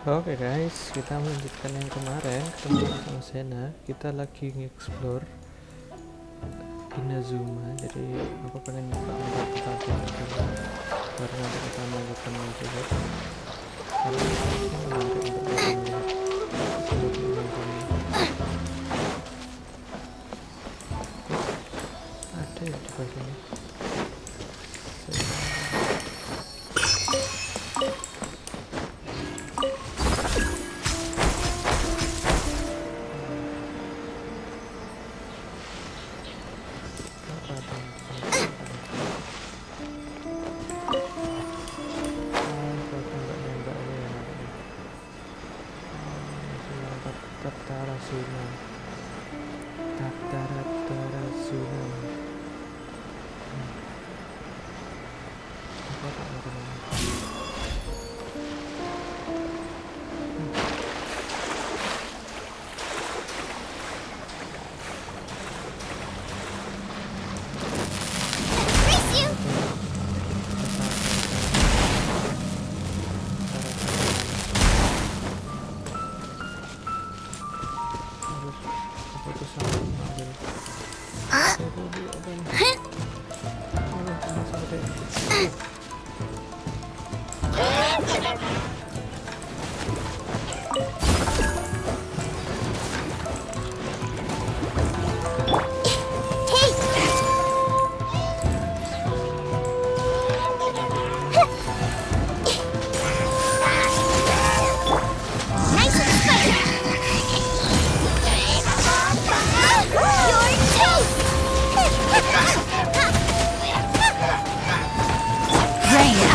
Oke guys, kita melanjutkan yang kemarin ketemu sama Sena. Kita lagi nge-explore Inazuma. Jadi aku pengen buka tempat-tempat dulu baru nanti kita melanjutkan lagi guys. Karena ini menarik untuk kita melihat seluruh Inazuma. Ada ya di bagian ini.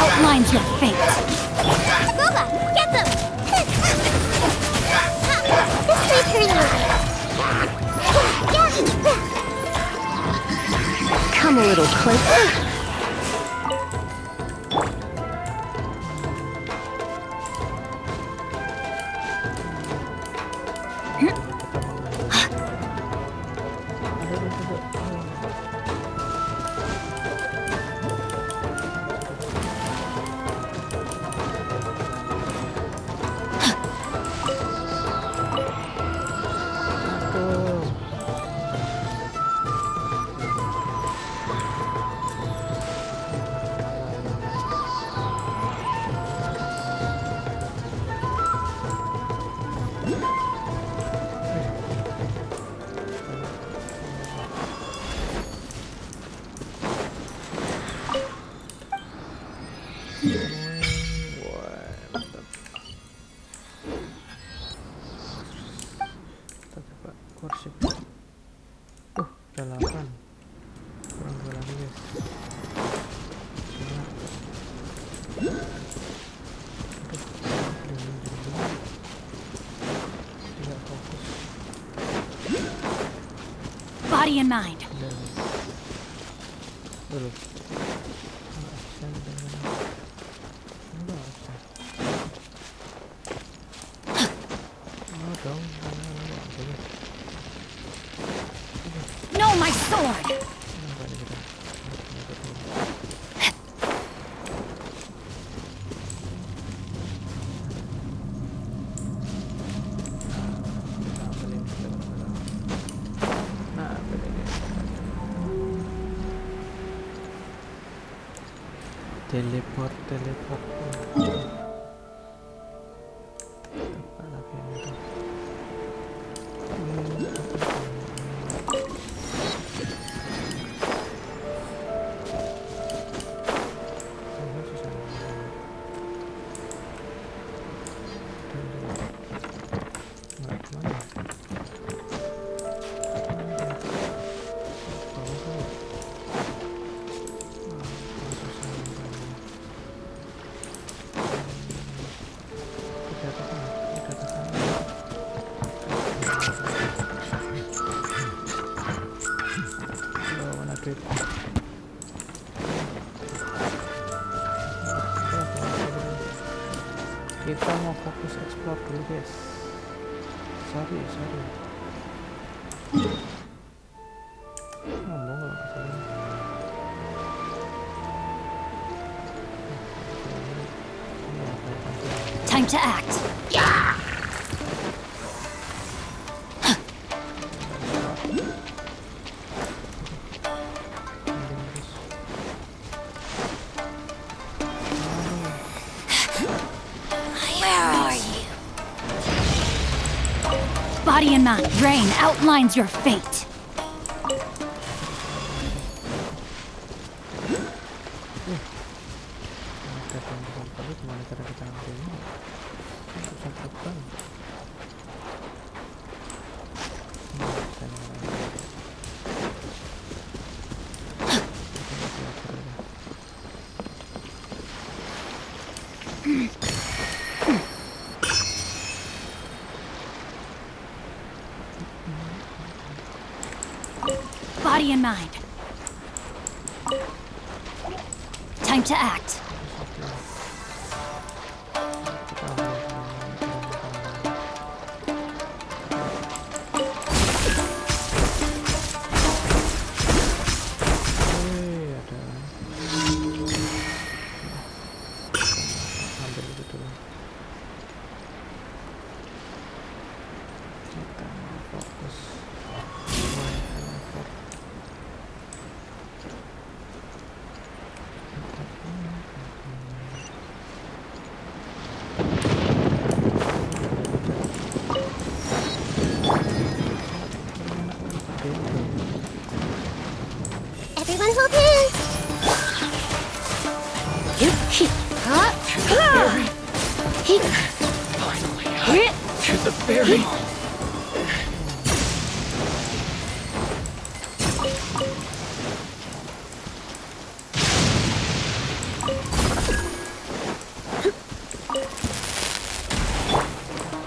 Outlines your fate. Boba, get them! This way, Curly. Come a little closer. Udah 8 kurang 2 lagi guys. Tidak fokus. Body and mind. Dulu. No, my sword. Teleport. Apa lagi ini tuh? Kita mau fokus explore dulu guys. Sorry ngomong nggak kesana. Time to act. Where are you? Body and mind. Rain outlines your fate. Tapi kemana cara kita ambilnya? Susah terbang. Body and mind. Time to act. Everyone hold hands. Finally, to the ferry.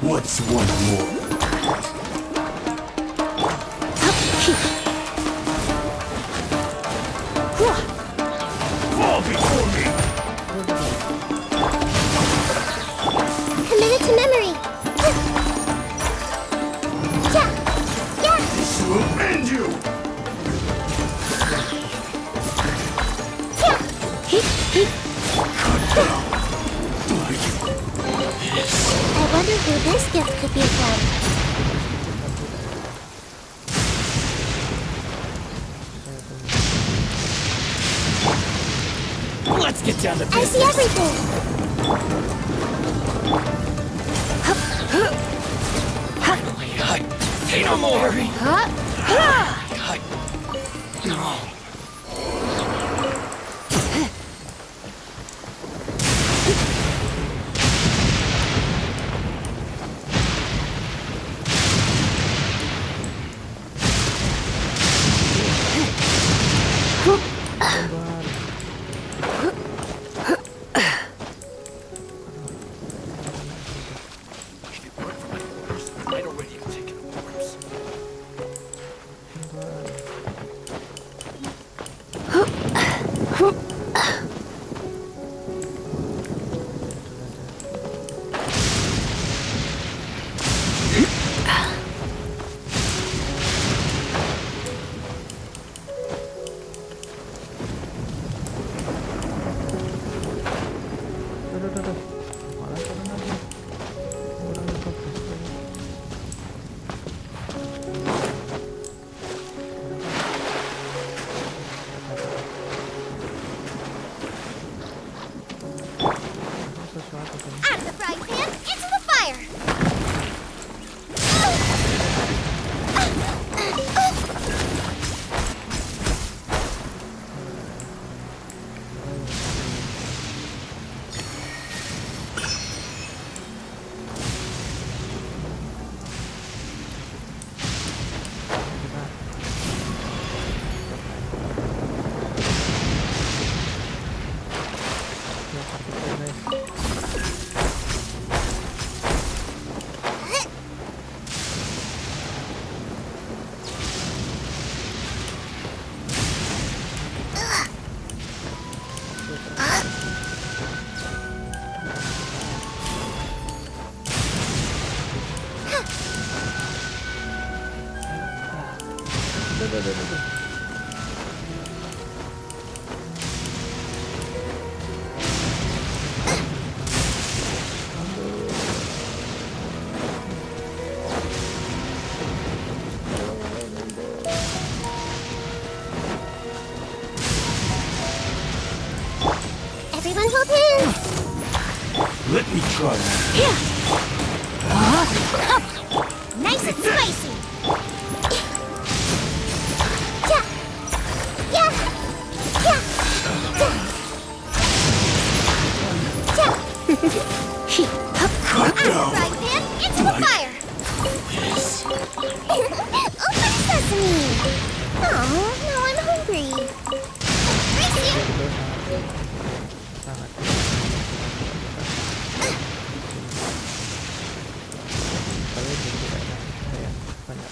What's one more? Fall before me! Commit it to memory. Yeah. Yeah. This will end you! I wonder who this gift could be from. Let's get down to I business. see everything. Finally, say no more. No. I'd already have taken a corpse. Out of the frying pan, into the fire. try that. Nice and spicy. Yeah. Yeah. Yeah. Cut down. Frying pan into the fire. Open sesame. Oh, now I'm hungry. Race you. sangat kalian juga saya banyak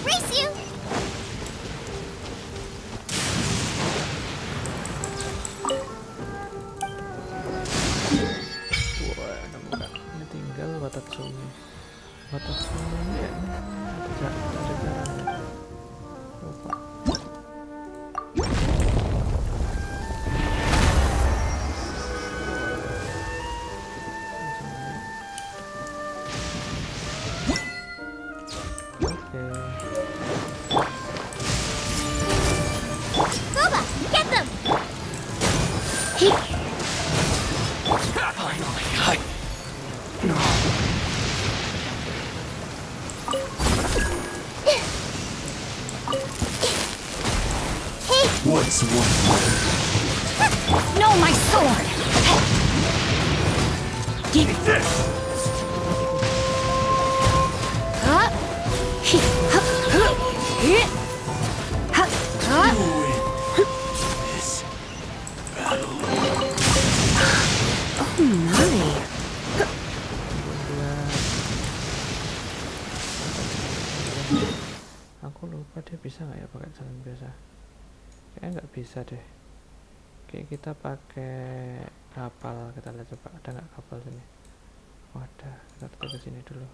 Race you. wah nemu ini tinggal Watatsumi ini kayaknya ada caranya lupa oke Boba, get them. Finally, I... What's one way? No, my sword! Eat this! Huh? You win this battle. aku lupa dia bisa nggak ya pakai jalan biasa kayaknya nggak bisa deh oke kita pakai kapal kita lihat coba ada nggak kapal sini oh ada kita pergi ke sini dulu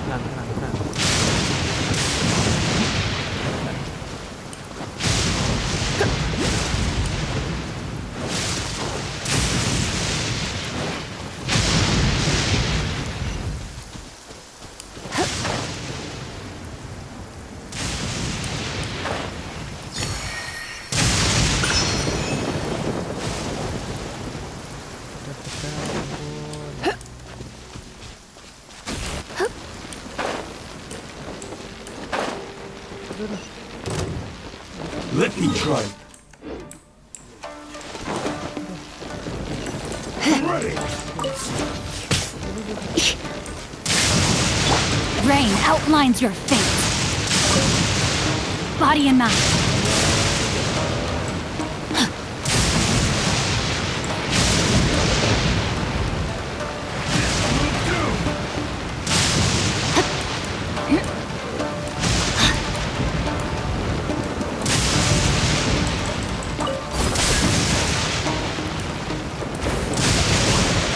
tenang Let me try. Ready. Rain outlines your fate. Body and mind.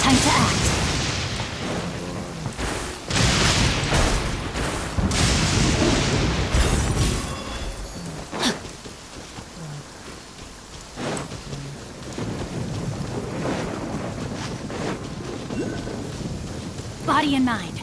Time to act. Body and mind.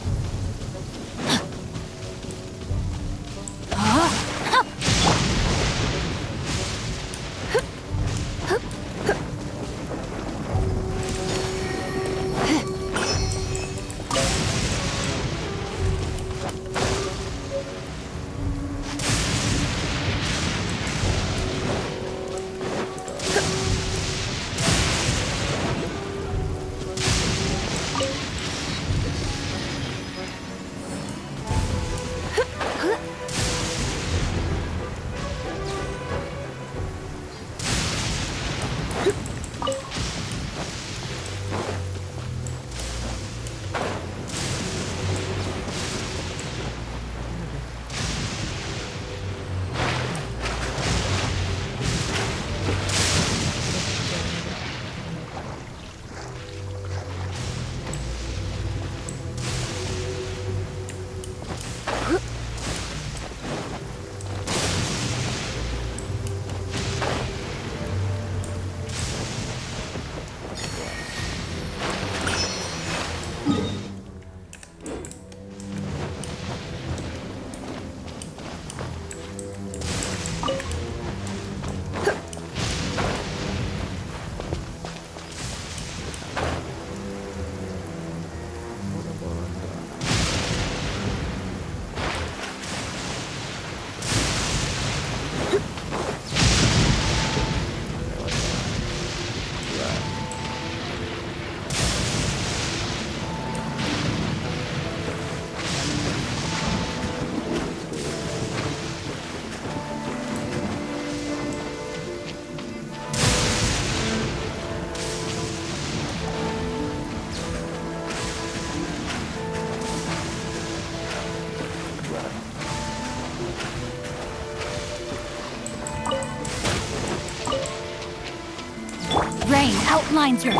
Rain outlines your...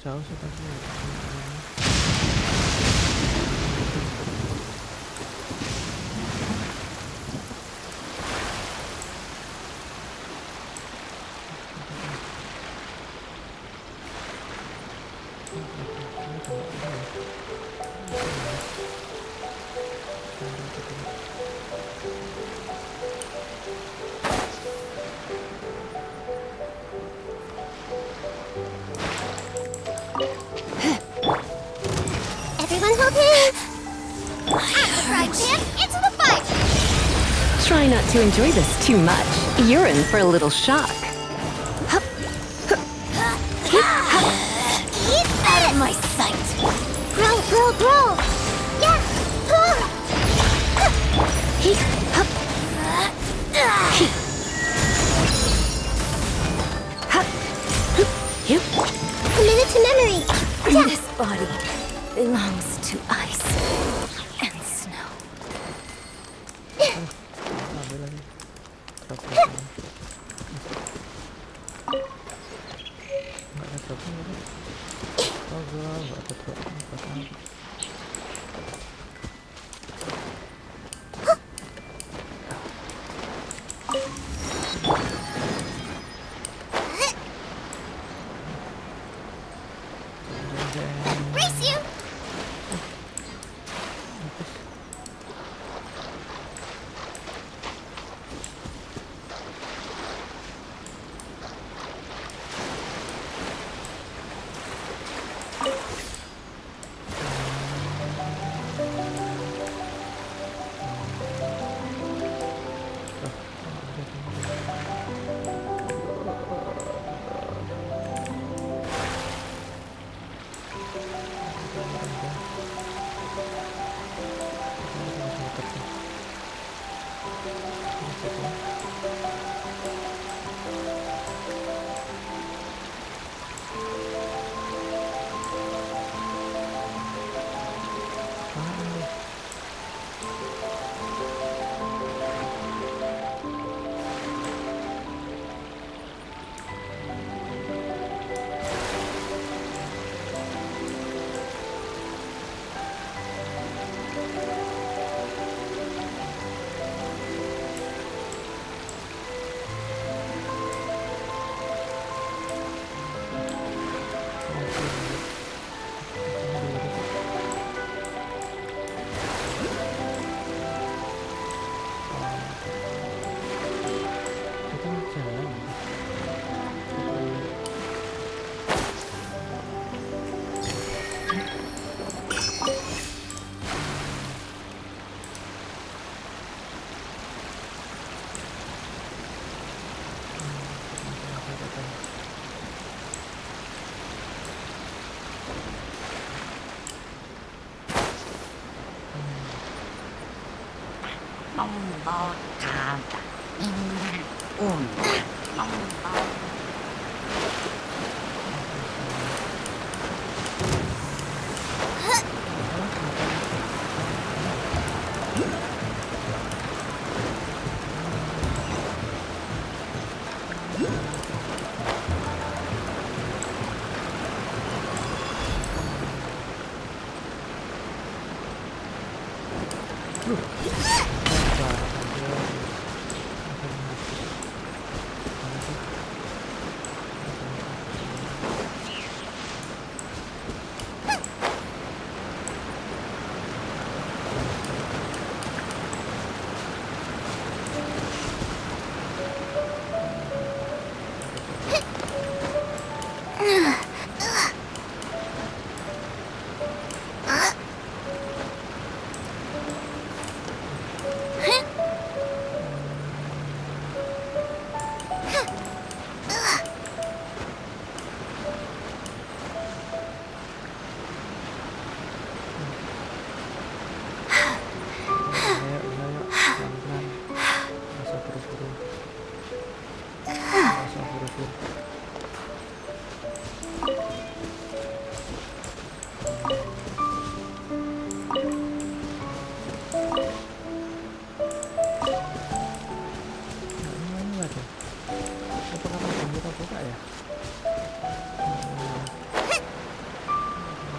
Jauh sih tadi. Everyone hold hands. Right, Pam, into the fight. Try not to enjoy this too much. You're in for a little shock. Eat Out of my sight! Grow. Yeah. Commit it to memory. This body belongs to ice and snow. Ambil lagi. Drop lagi. Nggak ada dropnya gitu. Oh gua nggak ada dropnya. Race you.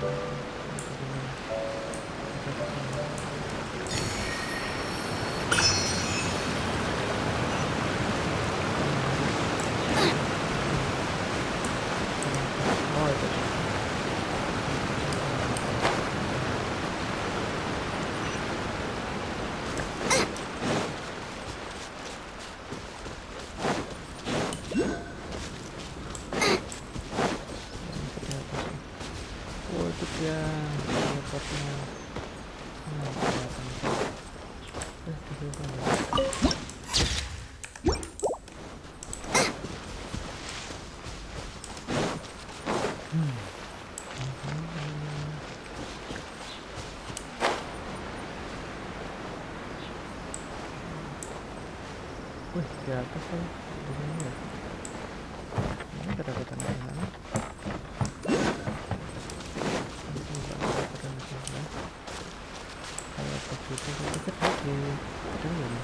Oh itu. Oh itu dia telepортnya. Kelihatan tuh. Dibuka nggak? Wih, di atas kan, di sini ya. Ini kedapetan di mana? Kedapetan di sana. Kalau begitu kita cepat di dalam.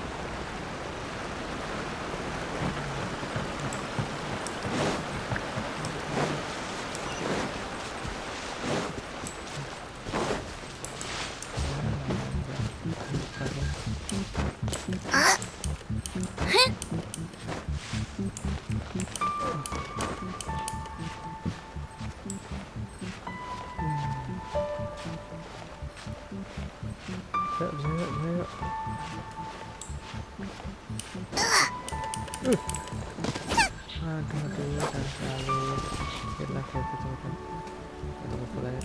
Yuk, bisa yuk, bisa yuk. Aduh, dan sekali. Hit lagi, betul-betul. Kita mulai.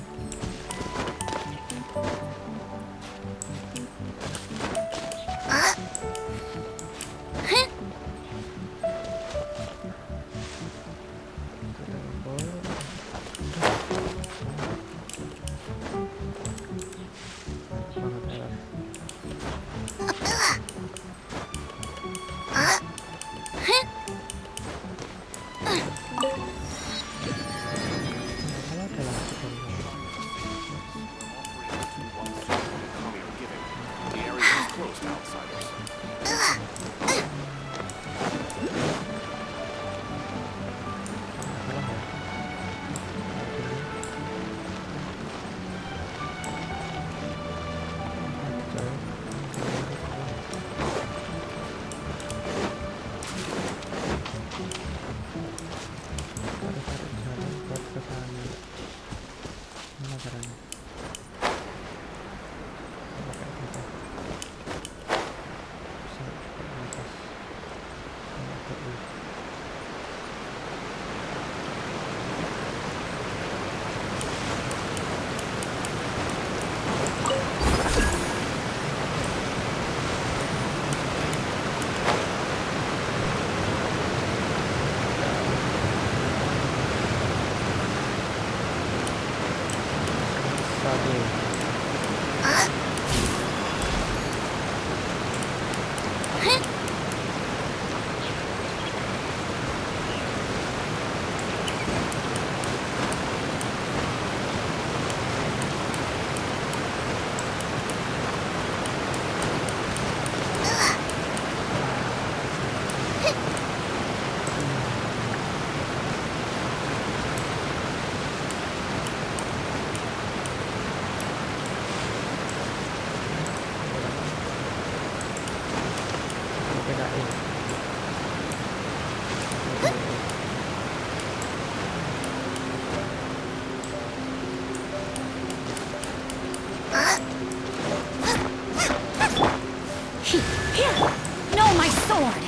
No, my sword!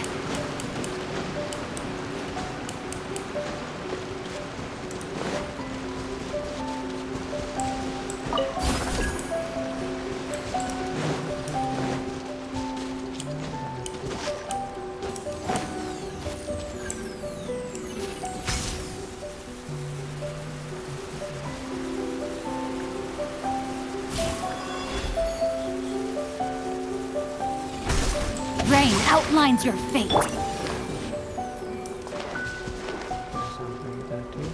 Rain outlines your fate. Sampai tadi.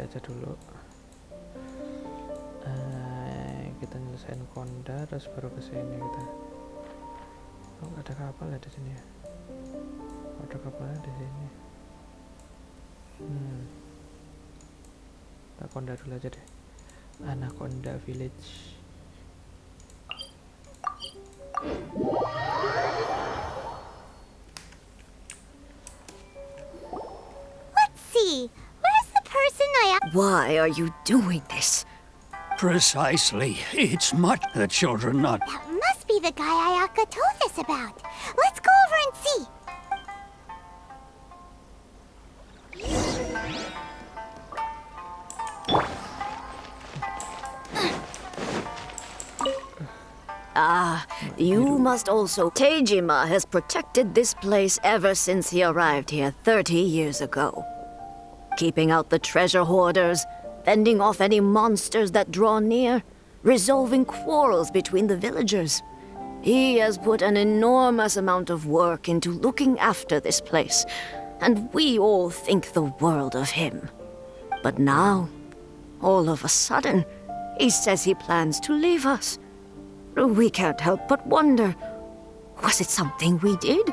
aja dulu. Kita nyelesain Konda terus baru ke sini kita. Oh, nggak ada kapal ya di sini ya. Oh, ada kapalnya di sini. Kita Konda dulu aja deh. Anaconda Village. Let's see. Where's the person I... Why are you doing this? Precisely. It's much the children not. That must be the guy Ayaka told us about. Let's go over and see. You must also... Tejima has protected this place ever since he arrived here 30 years ago. Keeping out the treasure hoarders, fending off any monsters that draw near, resolving quarrels between the villagers. He has put an enormous amount of work into looking after this place, and we all think the world of him. But now, all of a sudden, he says he plans to leave us. We can't help but wonder, was it something we did?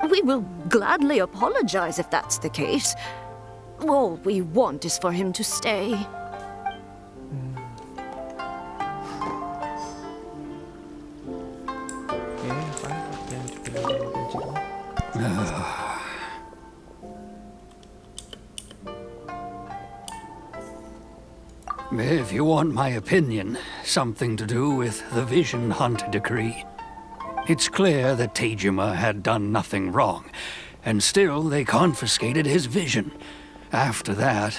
We will gladly apologize if that's the case. All we want is for him to stay. If you want my opinion, something to do with the Vision Hunt decree. It's clear that Tejima had done nothing wrong, and still they confiscated his vision. After that,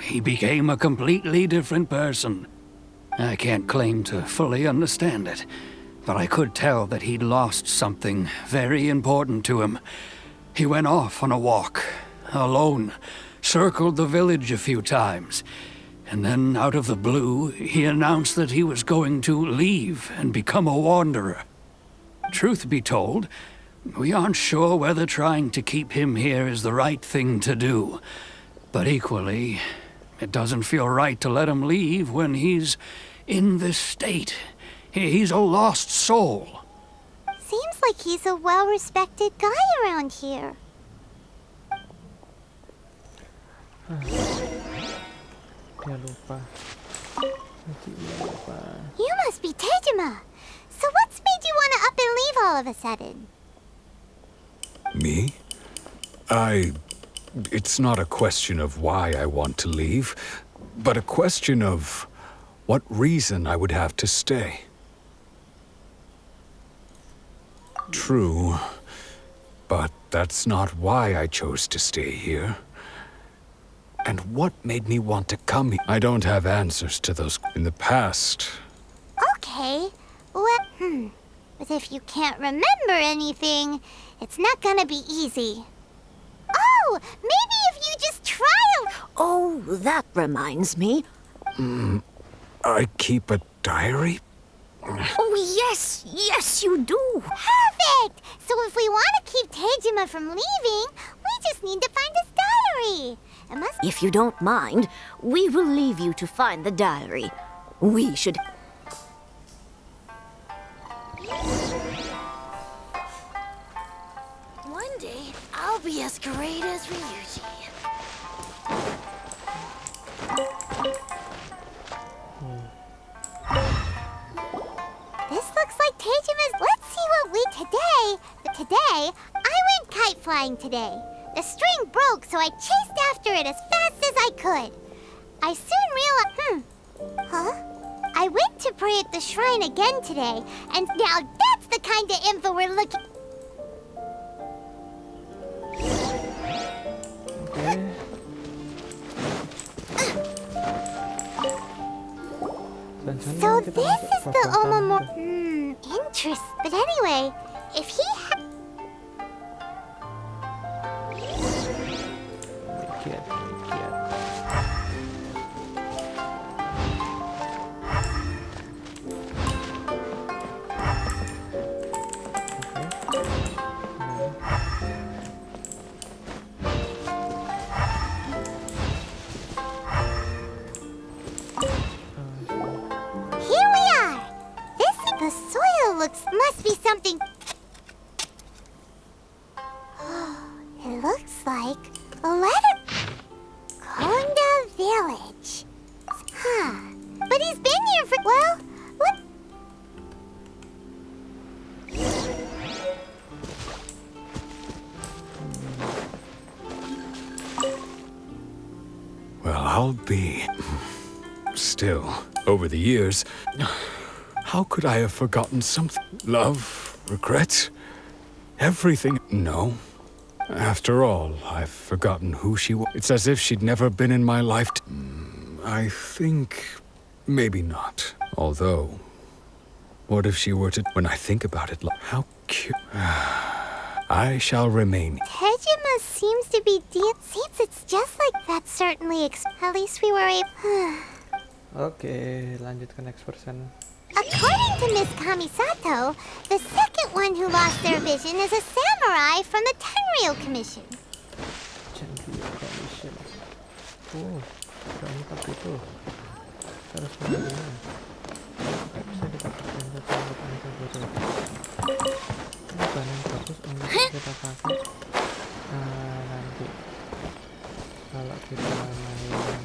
he became a completely different person. I can't claim to fully understand it, but I could tell that he'd lost something very important to him. He went off on a walk, alone, circled the village a few times, and then out of the blue, he announced that he was going to leave and become a wanderer. Truth be told, we aren't sure whether trying to keep him here is the right thing to do. But equally, it doesn't feel right to let him leave when he's in this state. He's a lost soul. Seems like he's a well-respected guy around here. Dia lupa. You must be Tejima. So what's made you want to up and leave all of a sudden? Me? It's not a question of why I want to leave, but a question of what reason I would have to stay. True, but that's not why I chose to stay here. And what made me want to come here? I don't have answers to those in the past. Okay. Well, But if you can't remember anything, it's not gonna be easy. Oh, maybe if you just try a... Oh, that reminds me. I keep a diary? Oh, yes, you do. Perfect! So if we want to keep Tejima from leaving, we just need to find his diary. It must... If you don't mind, we will leave you to find the diary. We should... One day, I'll be as great as Ryuji. This looks like Tejima's... Let's see what we... But today, I went kite flying today. The string broke, so I chased after it as fast as I could. I soon realized... Huh? I went to pray at the shrine again today, and now that's the kind of info we're looking... So this is the Omamori... interest. But anyway, if he had... A letter. Konda Village. Huh. But he's been here for. Well, what? Well, I'll be. Still, over the years, how could I have forgotten something? Love, regret, everything. No. After all, I've forgotten who she was. It's as if she'd never been in my life. I think maybe not. Although, what if she were to... When I think about it, how cute... I shall remain. Tejima seems to be Seems it's just like that, certainly. At least we were able... Oke, lanjut ke next person. According to Miss Kamisato, the second one who lost their vision is a samurai from the Tenryou Commission. Tenryou Commission. Oh, banyak apa itu? Harus bagaimana? Gak bisa kita pakai untuk anggota gitu. Ini bahan yang bagus untuk kita pakai nanti kalau kita main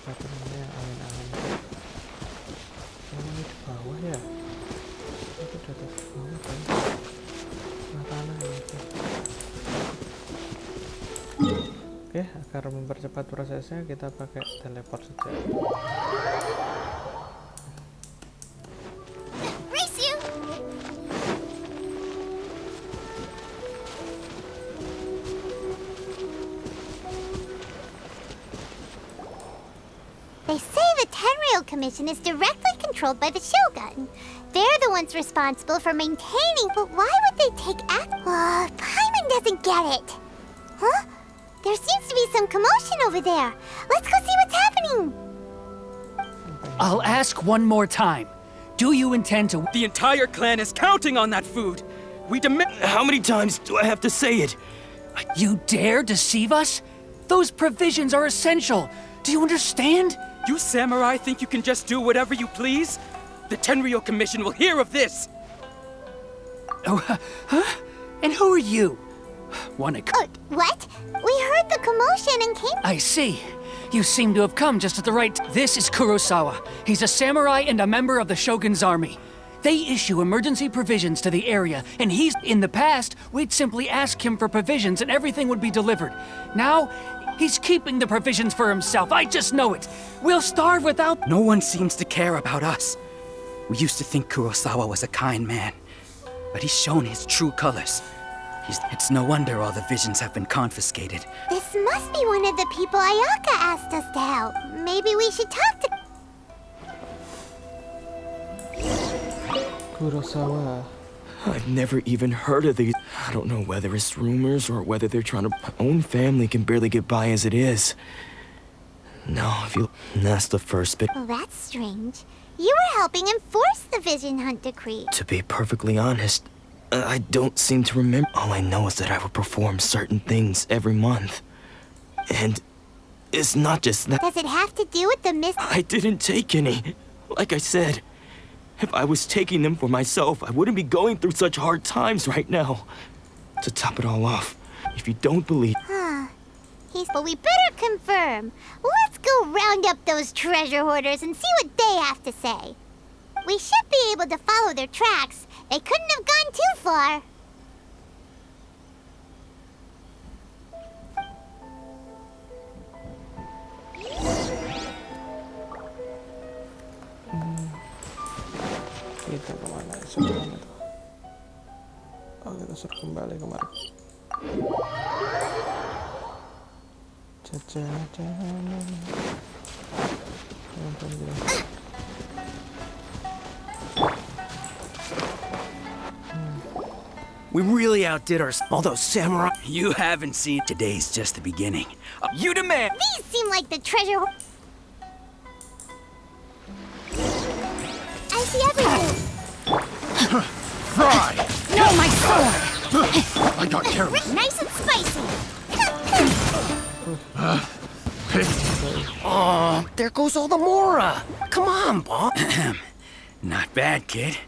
apa itu namanya angin-angin. Ini di bawah ya, itu di atas bawah kan, tanah ini. Oke, agar mempercepat prosesnya kita pakai teleport saja. They say the Tenryou Commission is directly controlled by the Shogun. They're the ones responsible for maintaining, but why would they take act? Paimon doesn't get it. Huh? There seems to be some commotion over there. Let's go see what's happening. I'll ask one more time. Do you intend to... The entire clan is counting on that food. We demand... How many times do I have to say it? You dare deceive us? Those provisions are essential. Do you understand? You samurai think you can just do whatever you please? The Tenryou Commission will hear of this! Oh, huh? And who are you? Wanna... What? We heard the commotion and came... I see. You seem to have come just at the right... This is Kurosawa. He's a samurai and a member of the Shogun's army. They issue emergency provisions to the area, and he's... In the past, we'd simply ask him for provisions and everything would be delivered. Now, he's keeping the provisions for himself. I just know it. We'll starve without... No one seems to care about us. We used to think Kurosawa was a kind man, but he's shown his true colors. It's no wonder all the visions have been confiscated. This must be one of the people Ayaka asked us to help. Maybe we should talk to... Kurosawa. I've never even heard of these. I don't know whether it's rumors or whether they're trying to... My own family can barely get by as it is. No, that's the first bit. Well, that's strange. You were helping enforce the Vision Hunt decree. To be perfectly honest, I don't seem to remember. All I know is that I would perform certain things every month. And it's not just that. Does it have to do with the I didn't take any. Like I said, if I was taking them for myself, I wouldn't be going through such hard times right now. To top it all off, if you don't believe... But we better confirm. Let's go round up those treasure hoarders and see what they have to say. We should be able to follow their tracks. They couldn't have gone too far. Kita kemana? Suruh kemana tuh? Oh, kita suruh kembali kemarin. We really outdid all those samurai. You haven't seen. Today's just the beginning. You demand. These seem like the treasure. I see everything. Fry! No, my sword! I got careless. Nice and spicy. Oh, there goes all the Mora. Come on, Bob. Not bad, kid.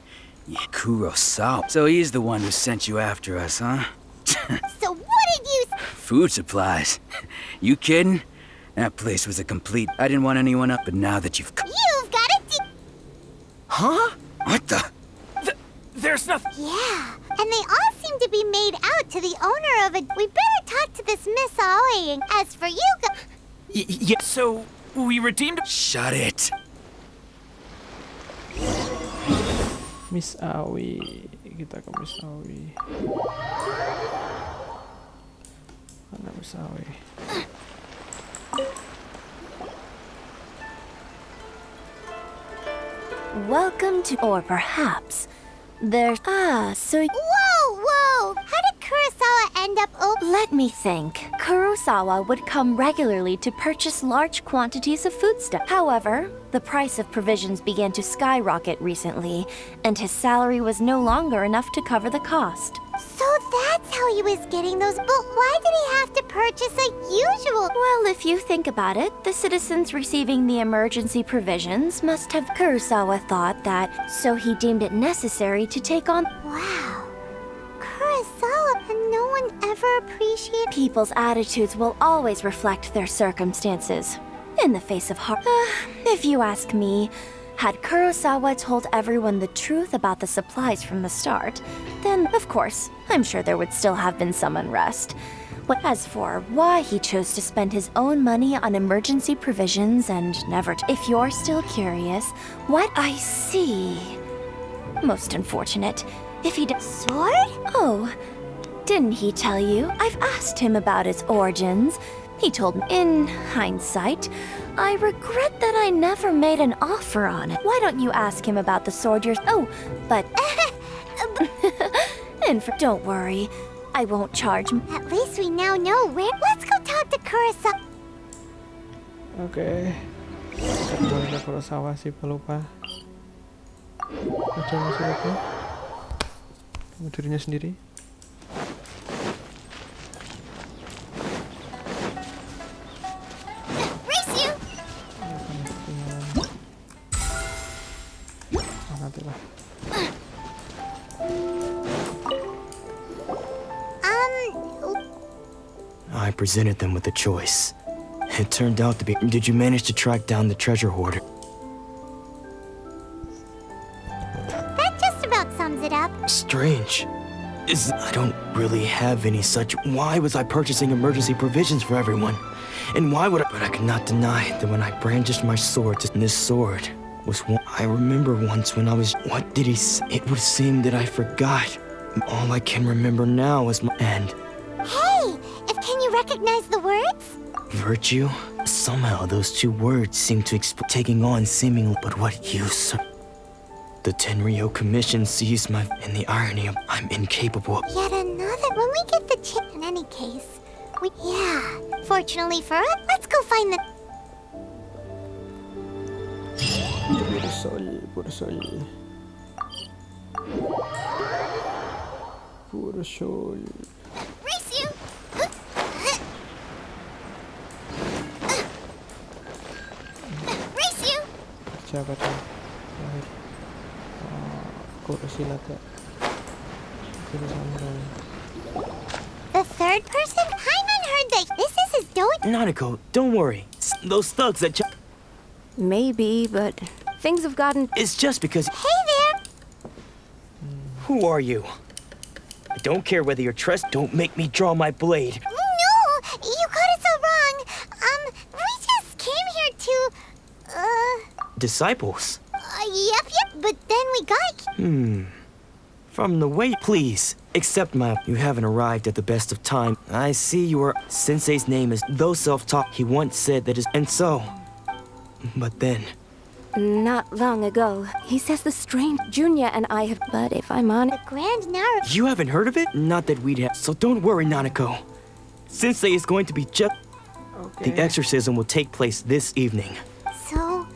Yeah, Kurosawa. So he's the one who sent you after us, huh? So what did you... Food supplies? You kidding? That place was a complete... I didn't want anyone up, but now that you've... You've got it. Huh? What the... There's nothing. Yeah, and they all seem to be made out to the owner of it. We better talk to this Miss Aoi. As for you, Yeah. So, we redeemed. Shut it. Miss Aoi, kita ke Miss Aoi. Mana Miss Aoi? Welcome to, or perhaps there's, so Whoa! How did Kurosawa end up let me think. Kurosawa would come regularly to purchase large quantities of foodstuff. However, the price of provisions began to skyrocket recently, and his salary was no longer enough to cover the cost. So that's how he was getting those. But why did he have to purchase usual? Well, if you think about it, the citizens receiving the emergency provisions must have Kurosawa thought that, so he deemed it necessary to take on. Wow. Kurosawa, and no one ever appreciated. People's attitudes will always reflect their circumstances. In the face of if you ask me, had Kurosawa told everyone the truth about the supplies from the start, then, of course, I'm sure there would still have been some unrest. But as for why he chose to spend his own money on emergency provisions and never if you're still curious, what I see... Most unfortunate. If he Sword? Oh, didn't he tell you? I've asked him about its origins. He told me, in hindsight, I regret that I never made an offer on it. Why don't you ask him about the sword Oh, but... and don't worry, I won't charge... At least we now know where. Let's go talk to Kurosawa. Oke. Kita kembali ke Kurosawa sih, pelupa. Ada yang masih lupa? Kamu dirinya sendiri. I presented them with a choice. It turned out to be... Did you manage to track down the treasure hoarder? That just about sums it up. Strange. I don't really have any such... Why was I purchasing emergency provisions for everyone? And why would I... But I could not deny that when I brandished my sword, this sword was one... I remember once when I was... What did he say? It would seem that I forgot. All I can remember now is my... And... Hey! Can you recognize the words? Virtue? Somehow those two words seem to taking on seemingly... But what use? The Tenryo Commission sees my... And the irony of... I'm incapable of... Yet another... When we get the chip... In any case... Yeah. Fortunately for us, let's go find the... Puro sol. Race you! Race you! Siapa tuh? Puro silat ya. Puro samurai. The third person? Hyman heard that this is his dojo. Nanako, don't worry. Those thugs that... Maybe, but things have gotten... It's just because... Hey there! Who are you? I don't care whether you're dressed. Don't make me draw my blade. No! You got it so wrong. We just came here to... Disciples? Yep, but then we got... From the way... Please, accept my... You haven't arrived at the best of time. I see you are... Sensei's name is... Though self-taught, he once said that his... And so... But then... Not long ago, he says the strange Junya and I have... But if I'm on... The Grand Naru... You haven't heard of it? Not that we'd have... So don't worry, Nanako. Sensei is going to be just... Okay. The exorcism will take place this evening. So...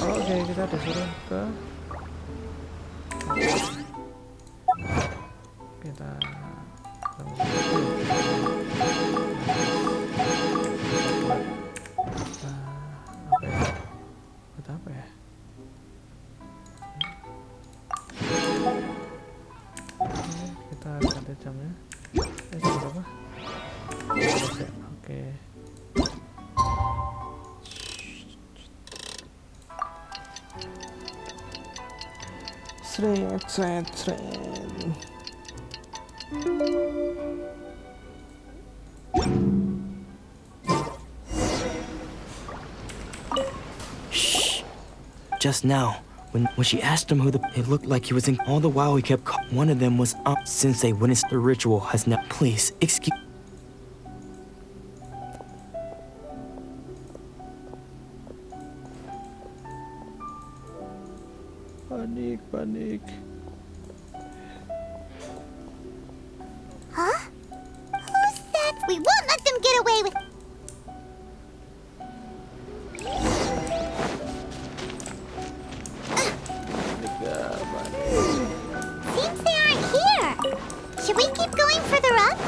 Oke, kita disuruh ke... Kita... Apa ya? Kita kita ganti jamnya. Jam berapa? Oke. Sreng. Shh. Just now, when she asked him who it looked like he was in. All the while he kept one of them was Sensei witnessed the ritual has now. Please, excuse. Panik. Huh? Who's that? We won't let them get away with... Seems they aren't here. Should we keep going further up?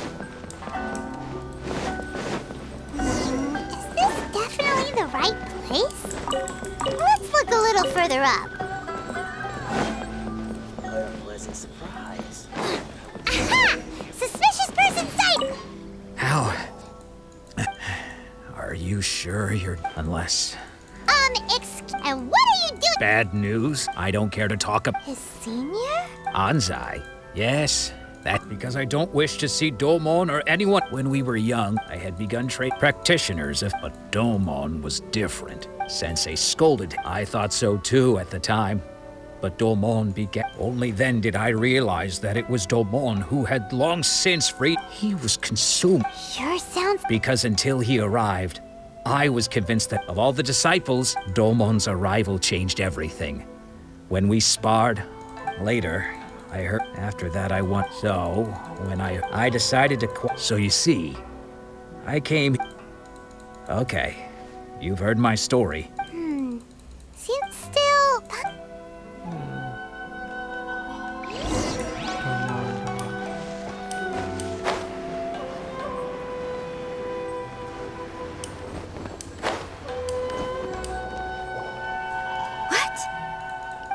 Is this definitely the right place? Let's look a little further up. Pleasant surprise. Aha! Suspicious person sight! How? Are you sure you're... Unless... And what are you doing? Bad news? I don't care to talk about... His senior? Anzai? Yes, that because I don't wish to see Domon or anyone. When we were young, I had begun trade practitioners but Domon was different. Sensei scolded him. I thought so too at the time. But Domon began. Only then did I realize that it was Domon who had long since freed. He was consumed. Sure sounds... Because until he arrived, I was convinced that of all the disciples, Domon's arrival changed everything. When we sparred, later, I heard. After that I won. So, when I decided to quit. So you see, I came... Okay, you've heard my story. Seems still...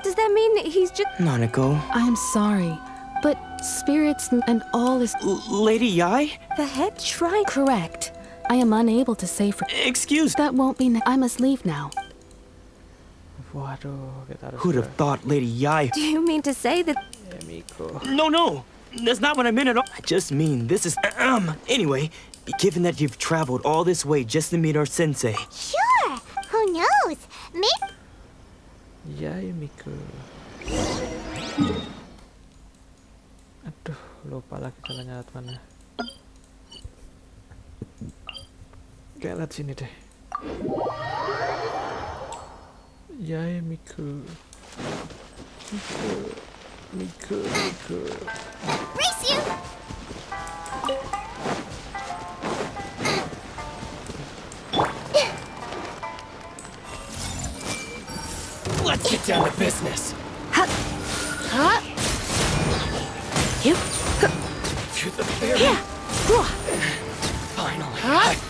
Does that mean that he's just... Nanako. I'm sorry, but spirits and all is... Lady Yai? The head shrine... Correct. I am unable to say for... Excuse... That won't be... I must leave now. Waduh, kita harus... Who'd have thought Lady Yai... Do you mean to say that... Miko. No. That's not what I meant at all. I just mean this is... Anyway, given that you've traveled all this way just to meet our sensei... Sure! Who knows? Maybe... Yai Miko. Aduh, lupa lagi jalannya lewat mana. Kayak lewat sini deh. Yai Miko. Miko. Race you! Let's get down to business. You... Through the barrier. Finally.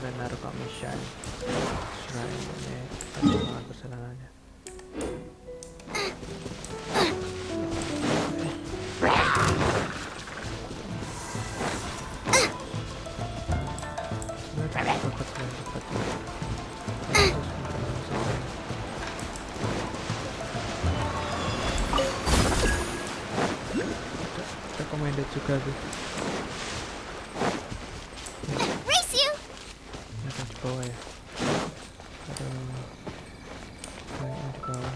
kalian naruh kok mission selain ini banget perjalanannya. Recommended juga tuh. Race you! Ada di bawah ya. Ada yang di bawah.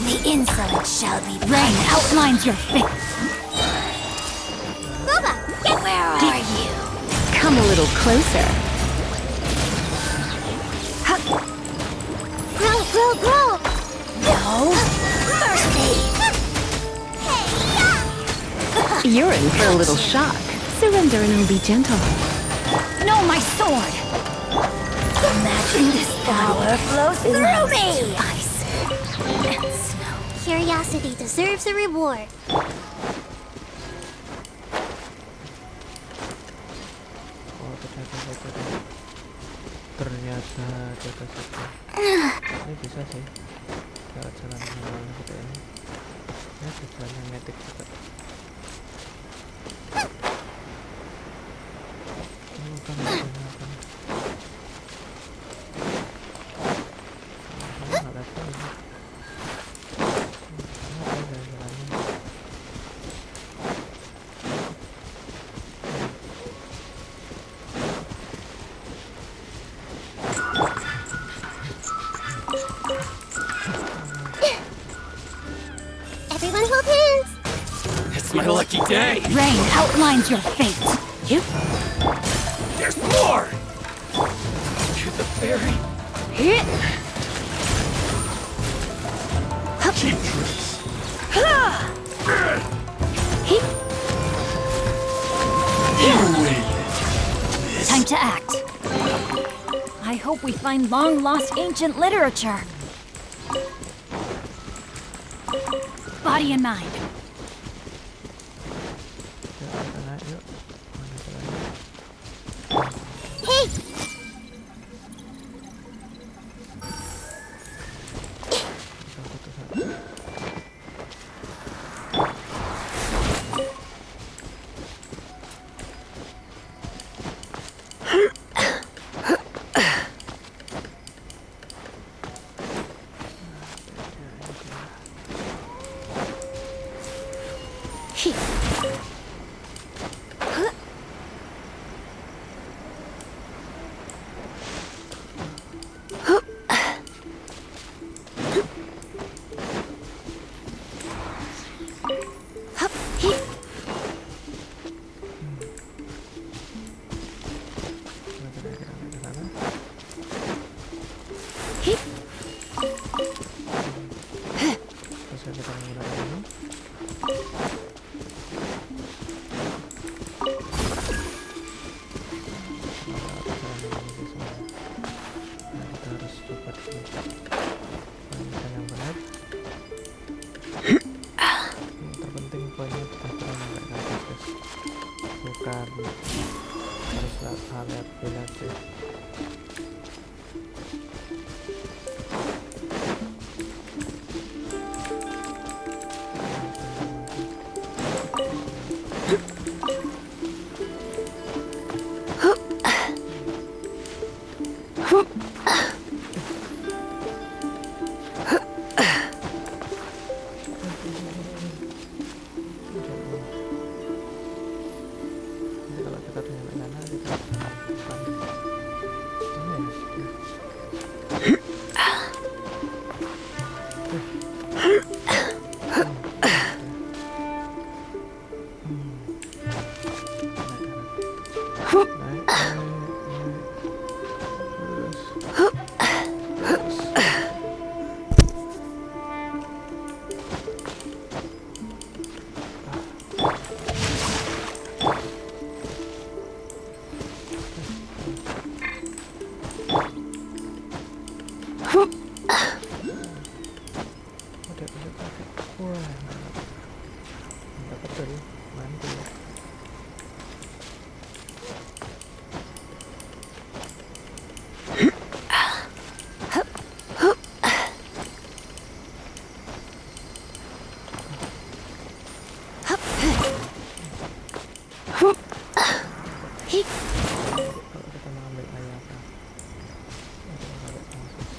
The insolent shall be rain outlines your fate. Boba, get Where are you? Come a little closer. grow! No mercy. You're in for a little shock. Surrender and I'll be gentle. No, my sword. Imagine this power flows through me. Ice and snow. Curiosity deserves a reward. Oh, ternyata di atas itu. Ini bisa sih lewat jalan normal seperti ini. Ya, ada jalan yang metik juga. Ini bukan apa. Nggak level ini. Apa jalan-jalannya? Everyone hold hands. It's my lucky day! Rain outlines your fate. You? There's more! To the fairy. Cheap tricks. You win. Time to act. I hope we find long-lost ancient literature. Body and mind. Hey! bukan harus lihat bila sih. Kalau kita mau ambil Ayaka, kita pakai tongsis.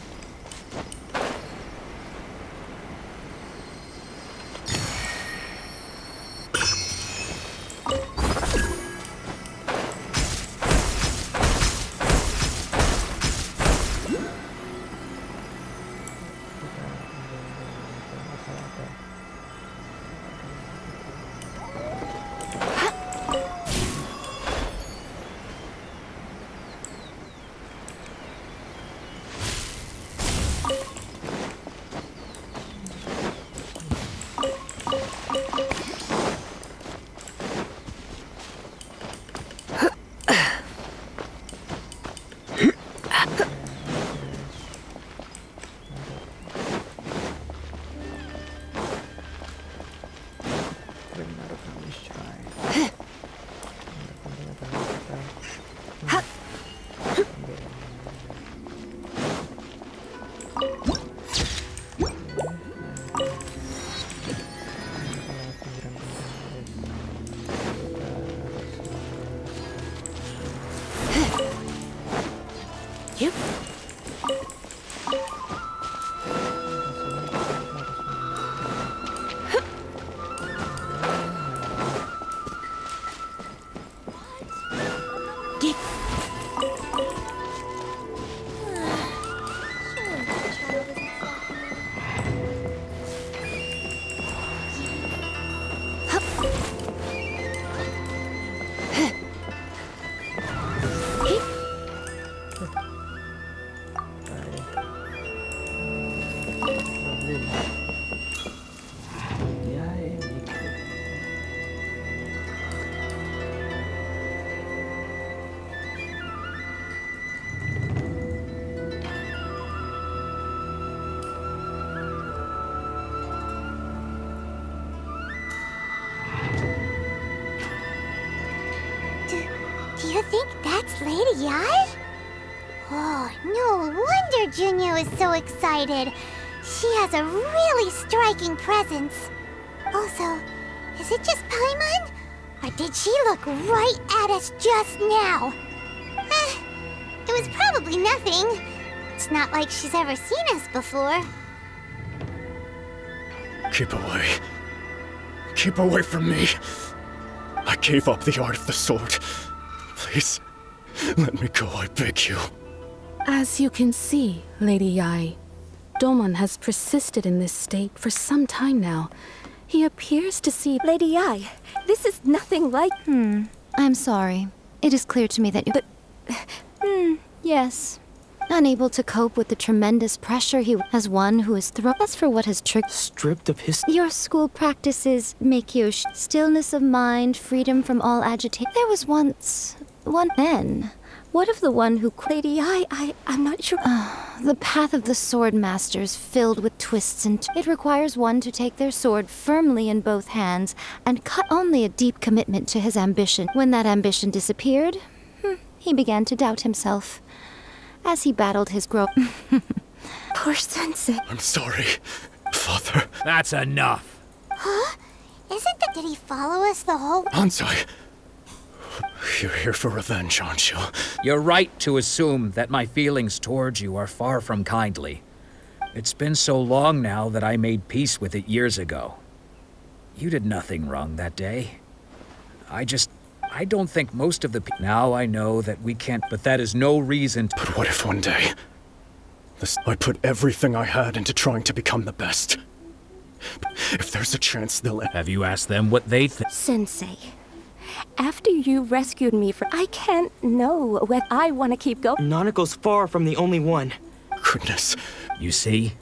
Do you think that's Lady Yai? Oh, no wonder Junyo is so excited. She has a really striking presence. Also, is it just Paimon? Or did she look right at us just now? It was probably nothing. It's not like she's ever seen us before. Keep away. Keep away from me. I gave up the art of the sword. Please, let me go, I beg you. As you can see, Lady Yai, Domon has persisted in this state for some time now. He appears to see... Lady Yai, this is nothing like... I'm sorry. It is clear to me that you... But... yes. Unable to cope with the tremendous pressure he... As one who is thrown... As for what has triggered... Stripped of his... Your school practices make you stillness of mind, freedom from all agitation. There was once... one then. What of the one who... Lady Yai, I'm not sure... the path of the sword master is filled with twists and... It requires one to take their sword firmly in both hands and cut only a deep commitment to his ambition. When that ambition disappeared, he began to doubt himself. As he battled his Poor sensei. I'm sorry, Father. That's enough. Huh? Isn't that... Did he follow us the whole... Ansai, you're here for revenge, aren't you? You're right to assume that my feelings towards you are far from kindly. It's been so long now that I made peace with it years ago. You did nothing wrong that day. I don't think most of the people... Now I know that we can't, but that is no reason to... But what if one day... I put everything I had into trying to become the best. If there's a chance they'll... Have you asked them what they think? Sensei, after you rescued me from... I can't know whether I want to keep going. Nanako's far from the only one. Goodness. You see?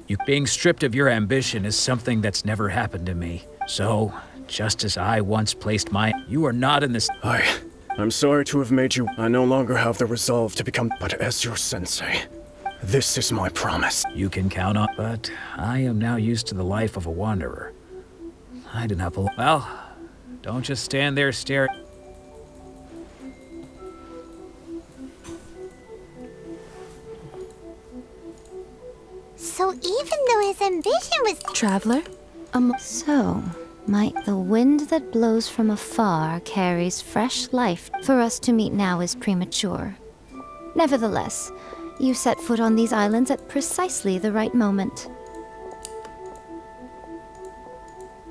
You being stripped of your ambition is something that's never happened to me. So... just as I once placed my... You are not in this... I'm sorry to have made you... I no longer have the resolve to become... But as your sensei, this is my promise. You can count on... But I am now used to the life of a wanderer. I do not believe... Well, don't just stand there staring... So even though his ambition was... Traveler? So... The wind that blows from afar carries fresh life. For us to meet now is premature. Nevertheless, you set foot on these islands at precisely the right moment.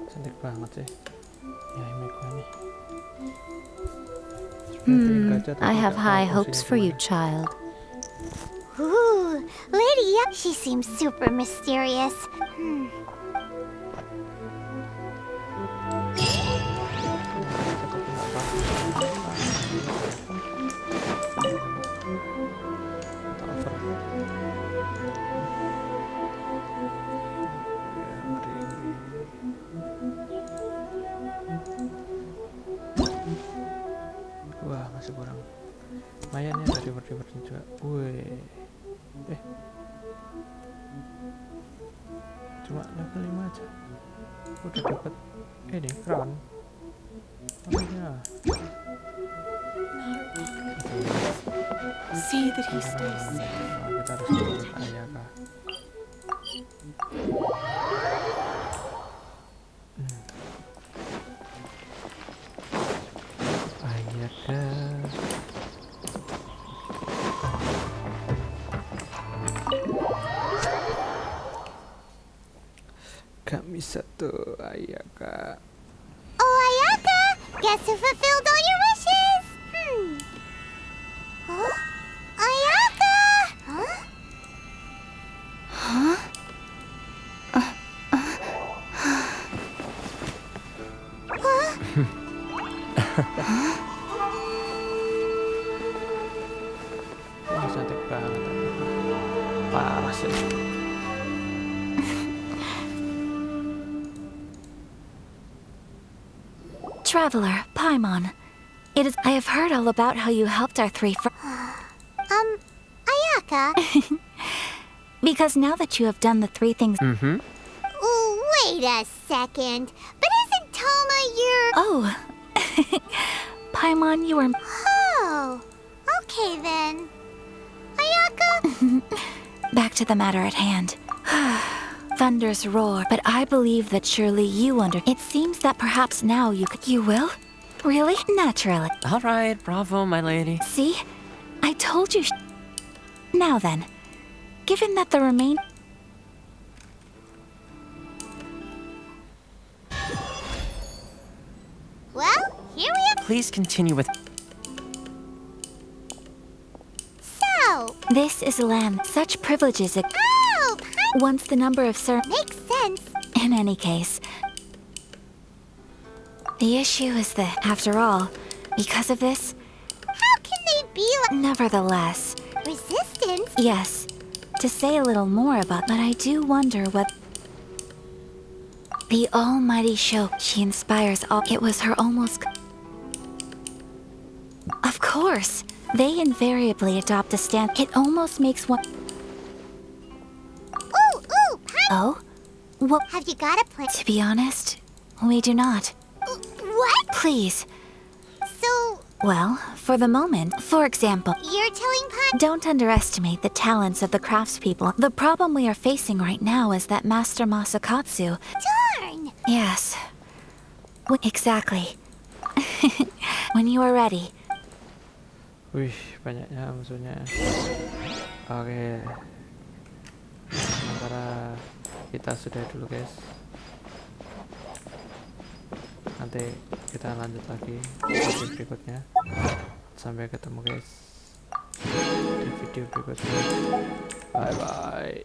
Cantik banget sih. Ya, Miko ini. I have high hopes for you, child. Ooh, Lady Ayaka, she seems super mysterious. Wah, masih kurang. Lumayan ya dari river juga. Wih. Cuma level 5 aja. Udah dapat ini crown. Oh ya. See that he stays safe. Kita harus ke Ayaka. Ayaka. Kami satu Ayaka. Oh, Ayaka! Guess who fulfilled all your wishes? Huh? Ayaka! Huh? Huh? Wah, cantik banget. Parah sih. Traveler, Paimon. I have heard all about how you helped our three friends. Ayaka? Because now that you have done the three things... Ooh, wait a second. But isn't Toma your... Oh. Paimon, you are... Oh. Okay then. Ayaka? Back to the matter at hand. Thunders roar, but I believe that surely you It seems that perhaps now you could... You will? Really? Naturally. All right, bravo, my lady. See? I told you... Now then, given that the remain... Well, here we are. Please continue with... So... This is land. Such privileges... Oh, Once the number of makes sense. In any case... The issue is that, after all, because of this... How can they be like... Nevertheless... Resistance? Yes. To say a little more about... But I do wonder what... The almighty Shoko, she inspires all... It was her almost... Of course! They invariably adopt a stand... It almost makes one... Ooh, Oh? What? Have you got a plan? To be honest, we do not. What? Please. So... Well, for the moment, for example... You're telling Don't underestimate the talents of the craftspeople. The problem we are facing right now is that Master Masakatsu... Darn! Yes. Exactly. When you are ready. Wih, banyaknya musuhnya. Oke. Sementara kita sudah dulu, guys. Nanti kita lanjut lagi video berikutnya. Sampai ketemu, guys, di video berikutnya. Bye bye.